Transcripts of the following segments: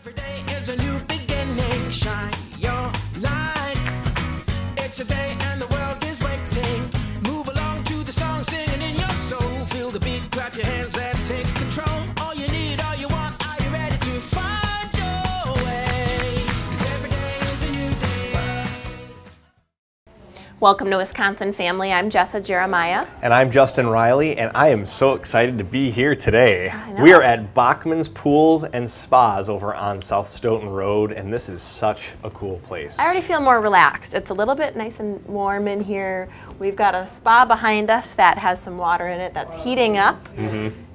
Every day is a new beginning. Shine your light. It's a day and the world is waiting. Move along to the song, singing in your soul. Feel the beat, clap your hands, let's take control. All you need, all you want, are you ready to find your way? 'Cause every day is a new day. Welcome to Wisconsin Family. I'm Jessa Jeremiah. And I'm Justin Riley, and I am so excited to be here today. I know. We are at Bachman's Pools and Spas over on South Stoughton Road, and this is such a cool place. I already feel more relaxed. It's a little bit nice and warm in here. We've got a spa behind us that has some water in it that's heating up.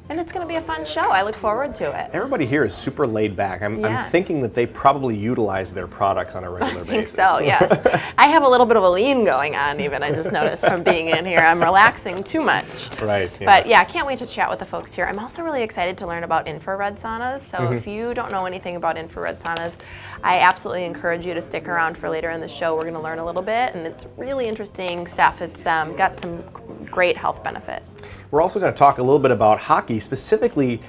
And it's going to be a fun show. I look forward to it. Everybody here is super laid back. I'm Yeah. thinking that they probably utilize their products on a regular I think basis. so, yes. I have a little bit of a lean going on even, I just noticed from being in here. I'm relaxing too much. Right. Yeah. But yeah, I can't wait to chat with the folks here. I'm also really excited to learn about infrared saunas. So if you don't know anything about infrared saunas, I absolutely encourage you to stick around for later in the show. We're going to learn a little bit, and it's really interesting stuff. It's got some great health benefits. We're also going to talk a little bit about hockey, specifically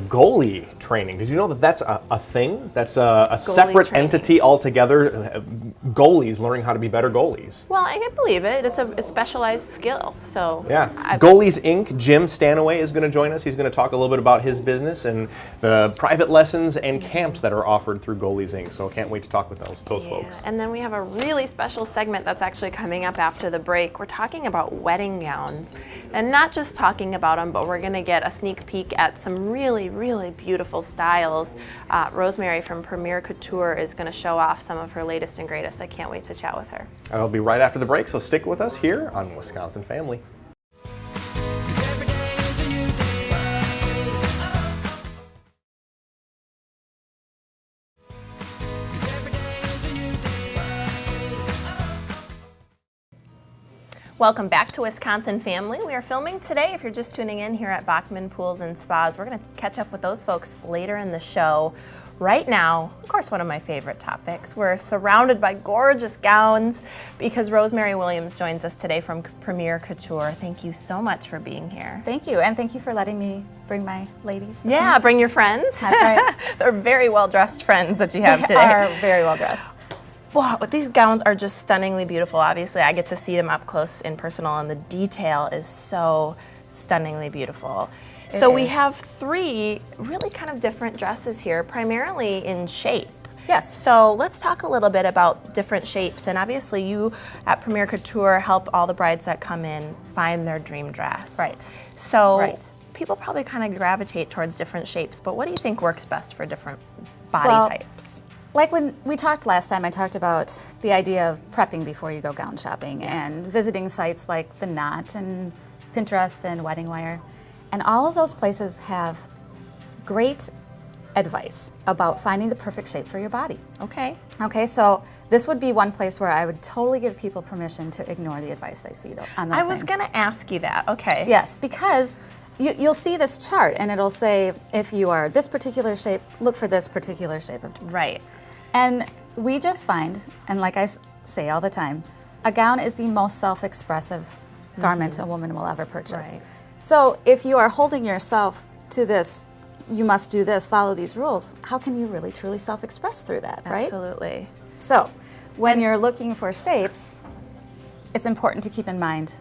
goalie training. Did you know that that's a thing? That's a separate training. entity altogether. Goalies learning how to be better goalies. Well, I can believe it. It's a specialized skill. So Yeah. Goalies Inc. Jim Stanaway is going to join us. He's going to talk a little bit about his business and the private lessons and camps that are offered through Goalies Inc. So I can't wait to talk with those folks. And then we have a really special segment that's actually coming up after the break. We're talking about wedding gowns, and not just talking about them, but we're going to get a sneak peek at some really, really beautiful styles. Rosemary from Premier Couture is going to show off some of her latest and greatest. I can't wait to chat with her. I'll be right after the break, so stick with us here on Wisconsin Family. 'Cause every day is a new day. 'Cause every day is a new day. Welcome back to Wisconsin Family. We are filming today, if you're just tuning in, here at Bachman Pools and Spas. We're going to catch up with those folks later in the show. Right now, of course, one of my favorite topics. We're surrounded by gorgeous gowns because Rosemary Williams joins us today from Premier Couture. Thank you so much for being here. Thank you, and thank you for letting me bring my ladies with Yeah, me. bring your friends. That's right. They're very well-dressed friends that you have They today. are very well dressed. Wow, these gowns are just stunningly beautiful. Obviously, I get to see them up close and personal, and the detail is so stunningly beautiful. So we is. have three really kind of different dresses here, primarily in shape. Yes. So let's talk a little bit about different shapes. And obviously, you at Premier Couture help all the brides that come in find their dream dress. Right. So Right. people probably kind of gravitate towards different shapes, but what do you think works best for different body Well, types? Like when we talked last time, I talked about the idea of prepping before you go gown shopping and visiting sites like The Knot and Pinterest and Wedding Wire. And all of those places have great advice about finding the perfect shape for your body. Okay. Okay, so this would be one place where I would totally give people permission to ignore the advice they see though, on those I was things. going to ask you that. Okay. Yes, because you'll see this chart and it'll say if you are this particular shape, look for this particular shape of dress. Right. And we just find, and like I say all the time, a gown is the most self-expressive garment a woman will ever purchase. Right. So if you are holding yourself to this, you must do this, follow these rules, how can you really truly self-express through that, right? Absolutely. So when you're looking for shapes, it's important to keep in mind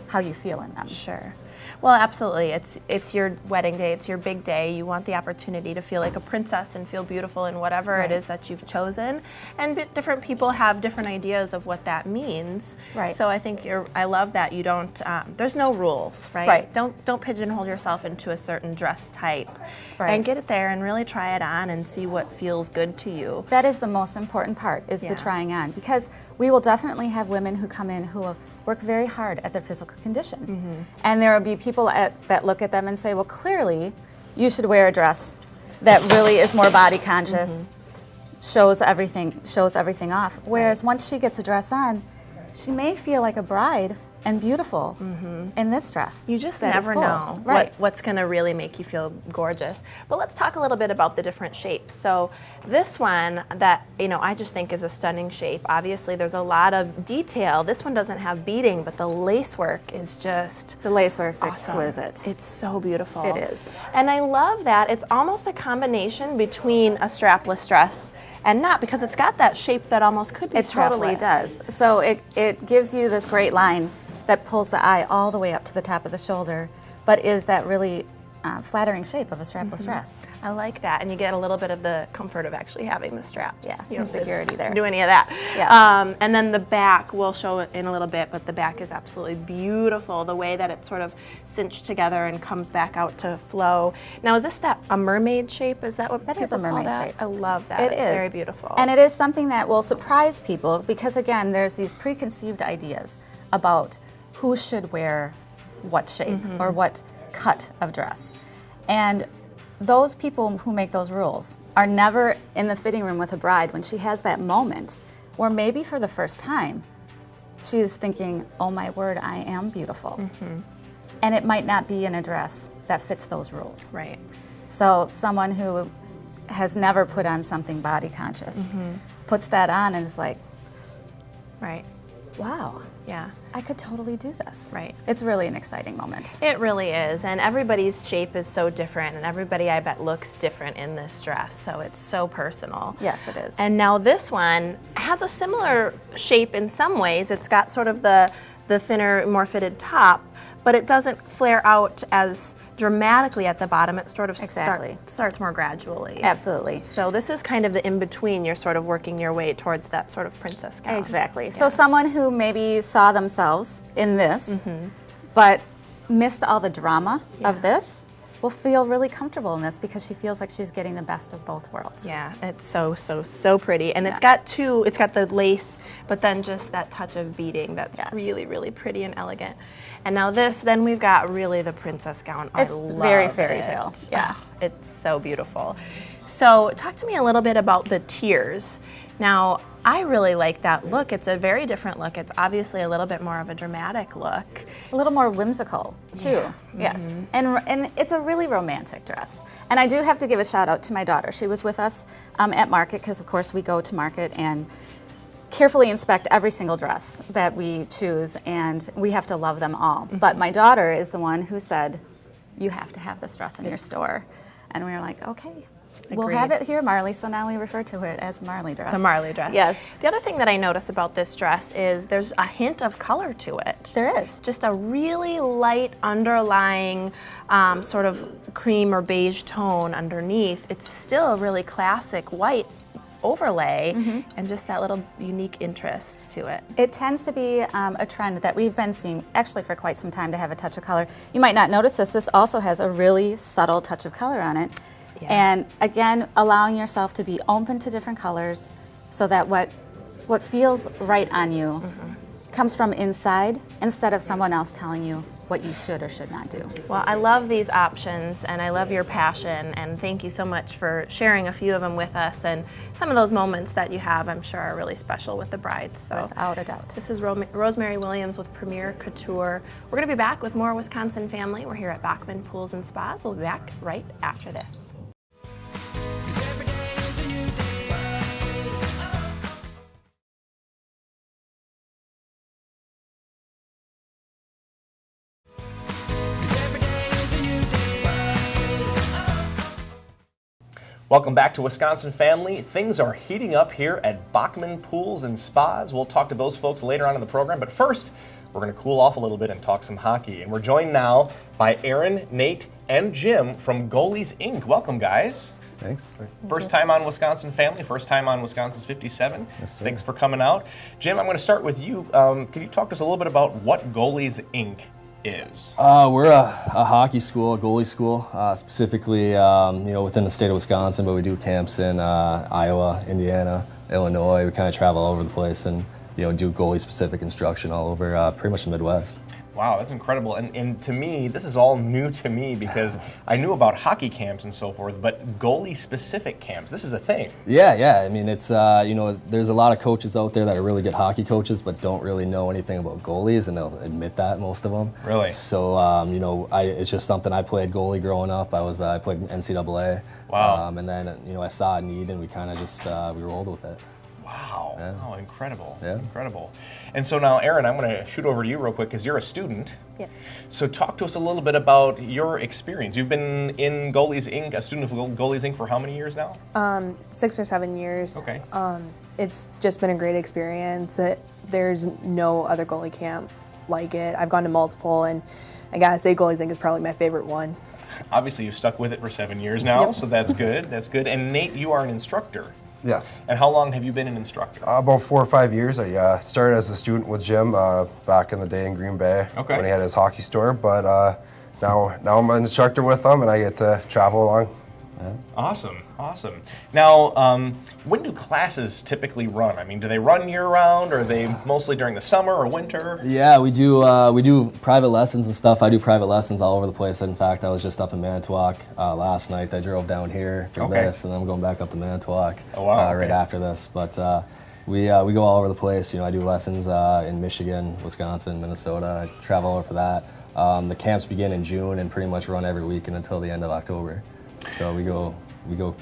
how you feel in them. Sure. Well, absolutely. It's your wedding day. It's your big day. You want the opportunity to feel like a princess and feel beautiful in whatever it is that you've chosen. And different people have different ideas of what that means. Right. So I think I love that you don't. There's no rules, right? Right. Don't pigeonhole yourself into a certain dress type. Right. And get it there and really try it on and see what feels good to you. That is the most important part, is Yeah. the trying on, because we will definitely have women who come in who will work very hard at their physical condition. And there will be people that look at them and say, well, clearly you should wear a dress that really is more body conscious, shows everything off. Whereas once she gets a dress on, she may feel like a bride and beautiful in this dress. You just that is never full. know Right. what's going to really make you feel gorgeous. But let's talk a little bit about the different shapes. So this one that, I just think is a stunning shape. Obviously, there's a lot of detail. This one doesn't have beading, but the lace work is just The lacework's awesome. exquisite. It's so beautiful. It is. And I love that it's almost a combination between a strapless dress and not, because it's got that shape that almost could be It totally strapless. does. So it gives you this great line that pulls the eye all the way up to the top of the shoulder, but is that really flattering shape of a strapless dress. I like that, and you get a little bit of the comfort of actually having the straps. Yeah, You some don't have to security there. Do any of that. Yes. And then the back, we'll show it in a little bit, but the back is absolutely beautiful. The way that it's sort of cinched together and comes back out to flow. Now, is this a mermaid shape? Is that what That people is a call mermaid that? shape. I love that. It It's is very beautiful. and it is something that will surprise people because again, there's these preconceived ideas about who should wear what shape or what cut of dress, and those people who make those rules are never in the fitting room with a bride when she has that moment where maybe for the first time she's thinking, oh my word, I am beautiful. And it might not be in a dress that fits those rules. Right. So someone who has never put on something body conscious puts that on and is like, Right. wow, Yeah. I could totally do this. Right. It's really an exciting moment. It really is, and everybody's shape is so different, and everybody, I bet, looks different in this dress, so it's so personal. Yes, it is. And now this one has a similar shape in some ways. It's got sort of the thinner, more fitted top, but it doesn't flare out as dramatically at the bottom. It sort of Exactly. starts more gradually. Absolutely. So this is kind of the in-between. You're sort of working your way towards that sort of princess gown. Exactly. So someone who maybe saw themselves in this, but missed all the drama of this, will feel really comfortable in this because she feels like she's getting the best of both worlds. Yeah, it's so pretty. And it's got the lace, but then just that touch of beading that's Yes. really, really pretty and elegant. And now then we've got really the princess gown. It's I love very fairy it. tale. Yeah. It's so beautiful. So talk to me a little bit about the tiers. Now, I really like that look. It's a very different look. It's obviously a little bit more of a dramatic look. A little more whimsical, too. Yes. And it's a really romantic dress. And I do have to give a shout out to my daughter. She was with us at market because, of course, we go to market and carefully inspect every single dress that we choose, and we have to love them all. But my daughter is the one who said, you have to have this dress in your store. And we were like, okay. We'll have it here, Marley, so now we refer to it as the Marley dress. The Marley dress. Yes. The other thing that I notice about this dress is there's a hint of color to it. There is. Just a really light underlying sort of cream or beige tone underneath. It's still a really classic white overlay and just that little unique interest to it. It tends to be a trend that we've been seeing actually for quite some time to have a touch of color. You might not notice this. This also has a really subtle touch of color on it. Yeah. And again, allowing yourself to be open to different colors so that what feels right on you comes from inside instead of someone else telling you what you should or should not do. Well, I love these options and I love your passion, and thank you so much for sharing a few of them with us, and some of those moments that you have I'm sure are really special with the brides. So Without a doubt. this is Rosemary Williams with Premier Couture. We're going to be back with more Wisconsin Family. We're here at Bachman Pools and Spas. We'll be back right after this. 'Cause every day is a new day. Welcome back to Wisconsin Family. Things are heating up here at Bachman Pools and Spas. We'll talk to those folks later on in the program, but first, we're going to cool off a little bit and talk some hockey. And we're joined now by Aaron, Nate, and Jim from Goalies Inc. Welcome, guys. Thanks. First time on Wisconsin Family, first time on Wisconsin's 57. Yes, sir. Thanks for coming out. Jim, I'm going to start with you. Can you talk to us a little bit about what Goalies Inc. is? We're a hockey school, a goalie school, specifically within the state of Wisconsin, but we do camps in Iowa, Indiana, Illinois. We kind of travel all over the place and do goalie-specific instruction all over pretty much the Midwest. Wow, that's incredible. And to me, this is all new to me because I knew about hockey camps and so forth, but goalie-specific camps, this is a thing. Yeah. I mean, it's, you know, there's a lot of coaches out there that are really good hockey coaches, but don't really know anything about goalies, and they'll admit that, most of them. Really? So, you know, it's just something. I played goalie growing up. I played NCAA. Wow. And then, you know, I saw a need, and we kind of just, we rolled with it. Wow. Yeah. Oh, incredible. Yeah. Incredible. And so now, Erin, I'm going to shoot over to you real quick because you're a student. Yes. So talk to us a little bit about your experience. You've been in Goalies Inc., a student of Goalies Inc. for how many years now? 6 or 7 years. Okay. It's just been a great experience. There's no other goalie camp like it. I've gone to multiple, and I gotta say Goalies Inc. is probably my favorite one. Obviously, you've stuck with it for 7 years now, Yep. so that's good. That's good. And Nate, you are an instructor. Yes. And how long have you been an instructor? About 4 or 5 years. I started as a student with Jim back in the day in Green Bay Okay. when he had his hockey store. But now I'm an instructor with him, and I get to travel along. Awesome, awesome. Now, when do classes typically run? I mean, do they run year-round, or are they mostly during the summer or winter? Yeah, we do private lessons and stuff. I do private lessons all over the place. In fact, I was just up in Manitowoc last night. I drove down here for Okay. this, and I'm going back up to Manitowoc Oh, wow, right okay. after this. But we go all over the place. You know, I do lessons in Michigan, Wisconsin, Minnesota. I travel over for that. The camps begin in June and pretty much run every weekend until the end of October. So we go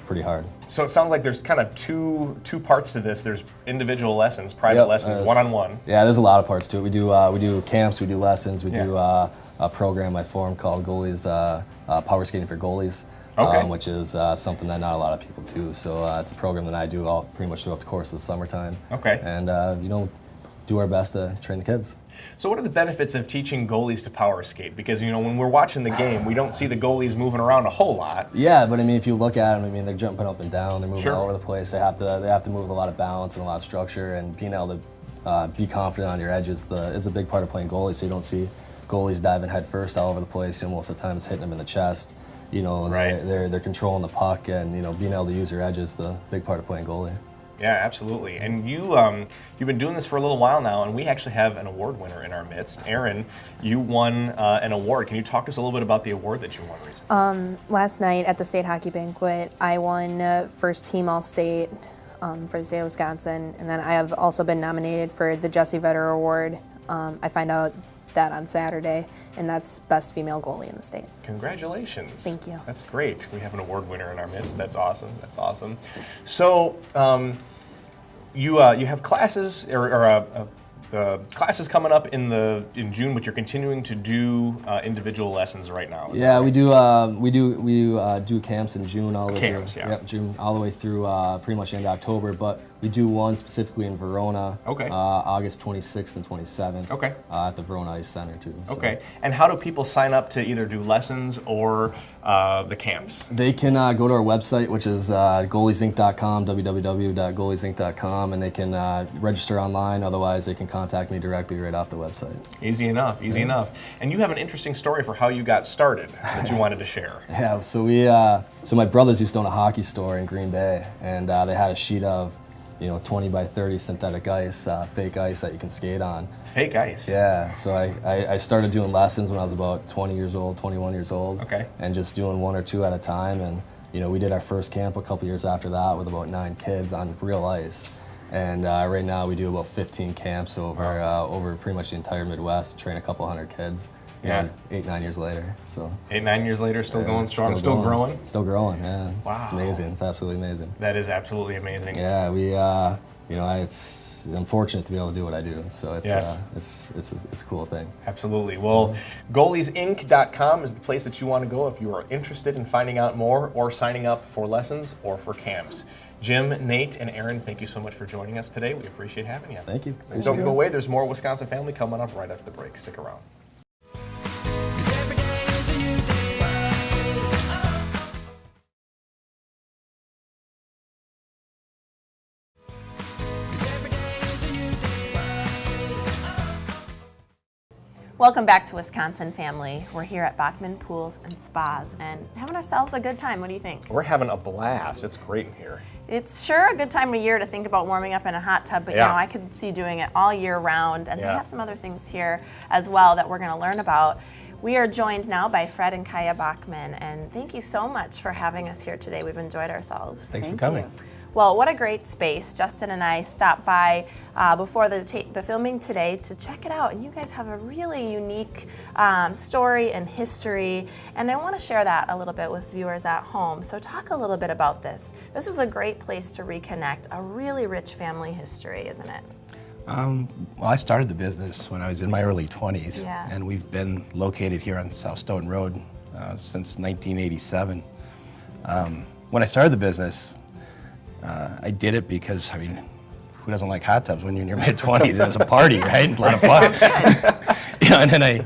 pretty hard. So it sounds like there's kind of two parts to this. There's individual lessons, private lessons, one-on-one. Yeah, there's a lot of parts to it. We do camps, we do lessons, we Yeah. do a program I formed called Goalies Power Skating for Goalies, Okay. which is something that not a lot of people do. So it's a program that I do all pretty much throughout the course of the summertime. Okay. And you know, do our best to train the kids. So what are the benefits of teaching goalies to power skate? Because, you know, when we're watching the game, we don't see the goalies moving around a whole lot. Yeah, but I mean, if you look at them, I mean, they're jumping up and down, they're moving Sure. all over the place. They have to move with a lot of balance and a lot of structure, and being able to be confident on your edges is a big part of playing goalie. So you don't see goalies diving head first all over the place. You know, most of the time it's hitting them in the chest. You know, Right. they're controlling the puck, and you know, being able to use your edges is a big part of playing goalie. Yeah, absolutely. And you've been doing this for a little while now, and we actually have an award winner in our midst. Erin, you won an award. Can you talk to us a little bit about the award that you won recently? Last night at the state hockey banquet, I won first team All-State for the state of Wisconsin, and then I have also been nominated for the Jesse Vetter Award. I find out that on Saturday, and that's best female goalie in the state. Congratulations. Thank you. That's great. We have an award winner in our midst. That's awesome. That's awesome. So you have classes classes coming up in June, but you're continuing to do individual lessons right now. Is Yeah, that right? we do camps in June all the way Camps, through. yeah. Yep, June all the way through pretty much into October. But we do one specifically in Verona. Okay. August 26th and 27th. Okay. At the Verona Ice Center too. So Okay. And how do people sign up to either do lessons or the camps? they can go to our website, which is goaliesinc.com, www.goaliesinc.com, and they can register online. Otherwise, they can contact me directly right off the website. Easy enough. Easy enough. And you have an interesting story for how you got started that you wanted to share. Yeah, so my brothers used to own a hockey store in Green Bay, and they had a sheet of, 20 by 30 synthetic ice, fake ice that you can skate on. Fake ice. Yeah, so I started doing lessons when I was about 20 years old, 21 years old. Okay. And just doing one or two at a time, and we did our first camp a couple years after that with about 9 kids on real ice. And right now we do about 15 camps over pretty much the entire Midwest, train a couple hundred kids. Yeah. 8-9 years later. So 8-9 years later, still yeah, going strong, still growing. Still growing, yeah. It's Wow. amazing. It's absolutely amazing. That is absolutely amazing. Yeah, I'm fortunate to be able to do what I do. So it's Yes. it's a cool thing. Absolutely. Well, goaliesinc.com is the place that you want to go if you are interested in finding out more or signing up for lessons or for camps. Jim, Nate, and Erin, thank you so much for joining us today. We appreciate having you. Thank you. And don't go away. There's more Wisconsin Family coming up right after the break. Stick around. 'Cause every day is a new day. Welcome back to Wisconsin Family. We're here at Bachman Pools and Spas and having ourselves a good time. What do you think? We're having a blast. It's great in here. It's sure a good time of year to think about warming up in a hot tub, but you know, I could see doing it all year round, and they have some other things here as well that we're going to learn about. We are joined now by Fred and Kaya Bachman, and thank you so much for having us here today. We've enjoyed ourselves. Thanks for coming. Well, what a great space. Justin and I stopped by before the filming today to check it out, and you guys have a really unique story and history, and I want to share that a little bit with viewers at home. So talk a little bit about this. This is a great place to reconnect, a really rich family history, isn't it? Well, I started the business when I was in my early 20s, Yeah. and we've been located here on South Stoughton Road since 1987. When I started the business, I did it because, I mean, who doesn't like hot tubs when you're in your mid-20s? It was a party, right? A lot of fun. Yeah, and then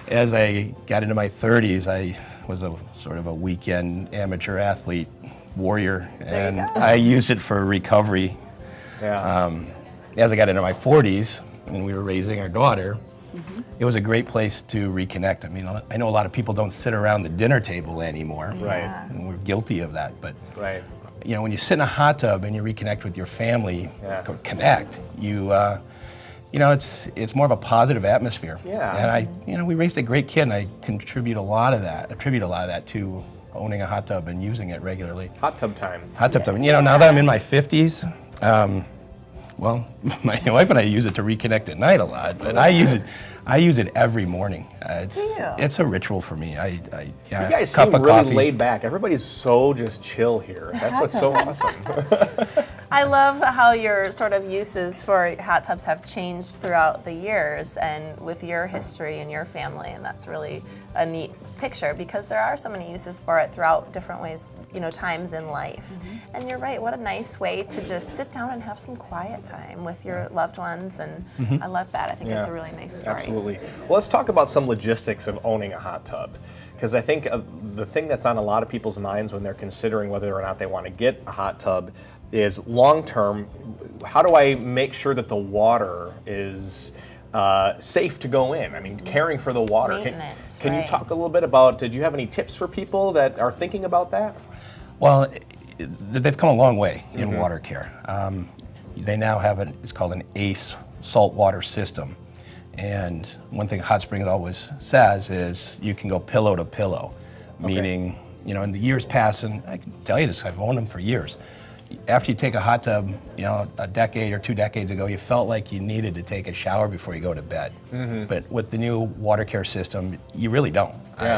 as I got into my 30s, I was a sort of a weekend amateur athlete, warrior, and I used it for recovery. Yeah. As I got into my 40s and we were raising our daughter, it was a great place to reconnect. I mean, I know a lot of people don't sit around the dinner table anymore. Right. And we're guilty of that, but Right. you know, when you sit in a hot tub and you reconnect with your family, or connect, you know, it's more of a positive atmosphere. Yeah. And we raised a great kid, and I attribute a lot of that to owning a hot tub and using it regularly. Hot tub time. Hot tub time. And, you know, now that I'm in my 50s, well, my wife and I use it to reconnect at night a lot, but I use it every morning. It's a ritual for me. You guys seem really laid back. Everybody's so just chill here. That's what's so awesome. I love how your sort of uses for hot tubs have changed throughout the years and with your history and your family, and that's really a neat picture because there are so many uses for it throughout different ways, you know, times in life. And you're right, what a nice way to just sit down and have some quiet time with your loved ones, and I love that. I think it's a really nice story. Absolutely. Well, let's talk about some logistics of owning a hot tub. Because I think the thing that's on a lot of people's minds when they're considering whether or not they want to get a hot tub is long-term, how do I make sure that the water is safe to go in? I mean, caring for the water. Maintenance, Can you talk a little bit about, did you have any tips for people that are thinking about that? Well, they've come a long way in water care. They now have it's called an ACE saltwater system. And one thing Hot Springs always says is you can go pillow to pillow, meaning, you know, in the years past, and I can tell you this, I've owned them for years. After you take a hot tub, you know, a decade or 2 decades ago, you felt like you needed to take a shower before you go to bed. But with the new water care system, you really don't.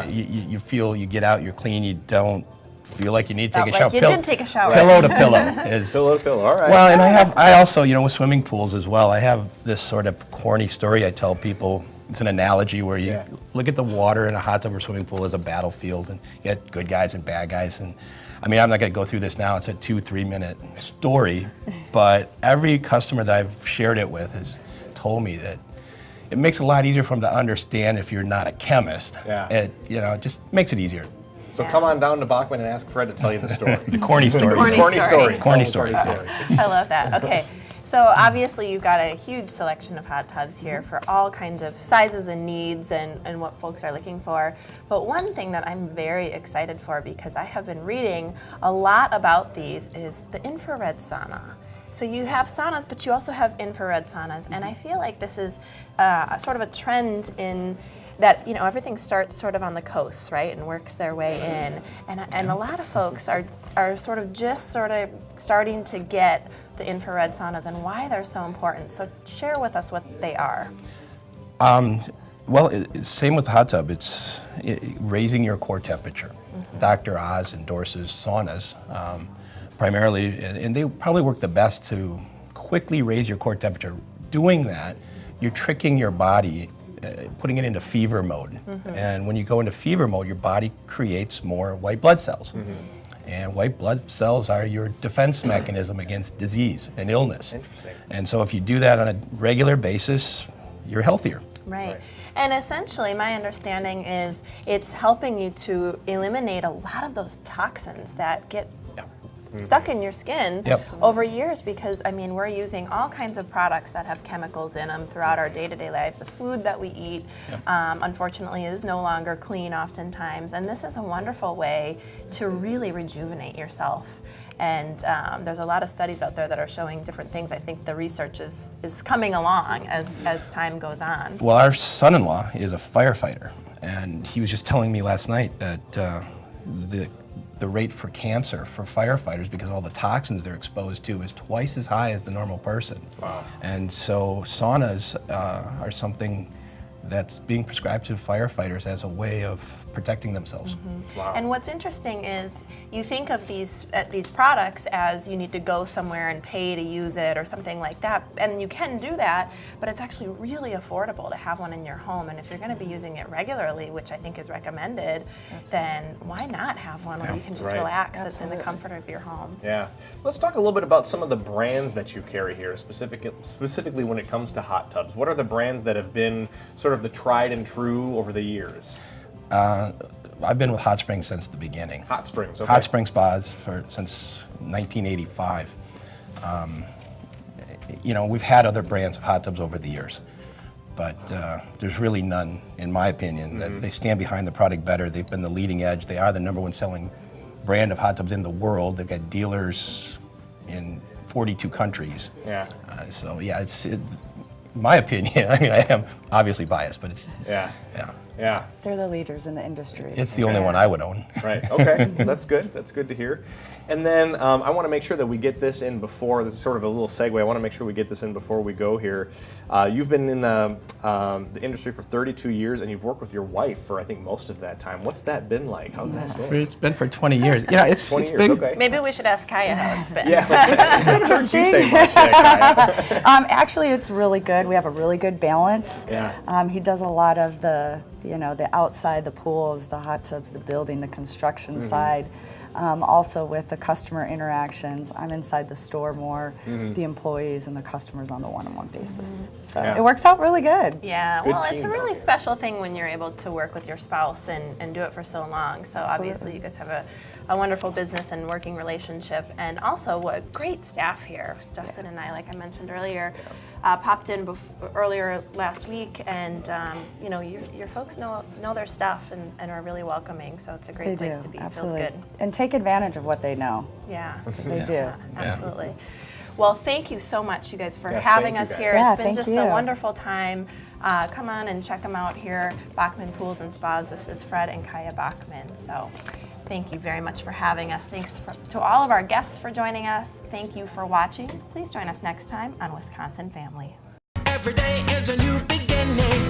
You feel, you get out, you're clean, you don't feel like you need to take a shower. You did take a shower. Pillow to pillow is Pillow to pillow, all right. well, and I also, you know, with swimming pools as well, I have this sort of corny story I tell people. It's an analogy where you look at the water in a hot tub or swimming pool as a battlefield, and you got good guys and bad guys. And I mean, I'm not going to go through this now. It's a 2-3 minute story, but every customer that I've shared it with has told me that it makes it a lot easier for them to understand if you're not a chemist. It, you know, it just makes it easier. So come on down to Bachman and ask Fred to tell you the story. The corny story. Corny story. Corny story. I love that. Okay. So obviously you've got a huge selection of hot tubs here for all kinds of sizes and needs and what folks are looking for. But one thing that I'm very excited for, because I have been reading a lot about these, is the infrared sauna. So you have saunas, but you also have infrared saunas, and I feel like this is sort of a trend in that, you know, everything starts sort of on the coast, right, and works their way in. And a lot of folks are sort of starting to get the infrared saunas and why they're so important. So share with us what they are. Well, same with the hot tub. It's raising your core temperature. Dr. Oz endorses saunas primarily, and they probably work the best to quickly raise your core temperature. Doing that, you're tricking your body, putting it into fever mode. And when you go into fever mode, your body creates more white blood cells. And white blood cells are your defense mechanism against disease and illness. Interesting. And so if you do that on a regular basis, you're healthier. Right. And essentially, my understanding is it's helping you to eliminate a lot of those toxins that get stuck in your skin Yep. over years because, I mean, we're using all kinds of products that have chemicals in them throughout our day-to-day lives. The food that we eat, unfortunately, is no longer clean oftentimes, and this is a wonderful way to really rejuvenate yourself. And there's a lot of studies out there that are showing different things. I think the research is coming along as time goes on. Well, our son-in-law is a firefighter, and he was just telling me last night that the rate for cancer for firefighters, because of all the toxins they're exposed to, is twice as high as the normal person. Wow. And so saunas are something that's being prescribed to firefighters as a way of protecting themselves. Wow. And what's interesting is you think of these products as you need to go somewhere and pay to use it or something like that, and you can do that, but it's actually really affordable to have one in your home. And if you're going to be using it regularly, which I think is recommended, then why not have one where you can just Right. relax in the comfort of your home? Yeah. Let's talk a little bit about some of the brands that you carry here, specifically when it comes to hot tubs. What are the brands that have been sort of the tried and true over the years? I've been with Hot Springs since the beginning. Hot Springs, okay. Hot Spring Spas since 1985. You know, we've had other brands of hot tubs over the years, but there's really none, in my opinion, that they stand behind the product better. They've been the leading edge. They are the #1 selling brand of hot tubs in the world. They've got dealers in 42 countries. Yeah. So yeah, my opinion, I mean, I am obviously biased, but it's, Yeah. yeah. Yeah. They're the leaders in the industry. It's the only one I would own. Right. Okay. That's good. That's good to hear. And then I want to make sure that we get this in before. This is sort of a little segue. I want to make sure we get this in before we go here. You've been in the industry for 32 years, and you've worked with your wife for I think most of that time. What's that been like? How's that going? It's been for 20 years. Yeah, it's 20 years. been. Okay. Maybe we should ask Kaya how it's been. Yeah. It's interesting. You say much, yeah, Kaya. Actually, it's really good. We have a really good balance. Yeah. He does a lot of the outside, the pools, the hot tubs, the building, the construction side. Also with the customer interactions, I'm inside the store more, the employees and the customers on the one-on-one basis. So Yeah. it works out really good. Yeah, Good well, it's a team, really though. special thing when you're able to work with your spouse and do it for so long. So obviously you guys have a wonderful business and working relationship, and also what great staff here. Justin and I, like I mentioned earlier, popped in earlier last week, and your folks know their stuff and are really welcoming. So it's a great They place do, to be. absolutely. It feels good. And take advantage of what they know. Yeah. They do. Absolutely. Well, thank you so much, you guys, for Yes, having thank us you, here. guys. Yeah, It's been thank just you. a wonderful time. Come on and check them out here, Bachman Pools and Spas. This is Fred and Kaya Bachman. So thank you very much for having us. Thanks to all of our guests for joining us. Thank you for watching. Please join us next time on Wisconsin Family. Every day is a new beginning.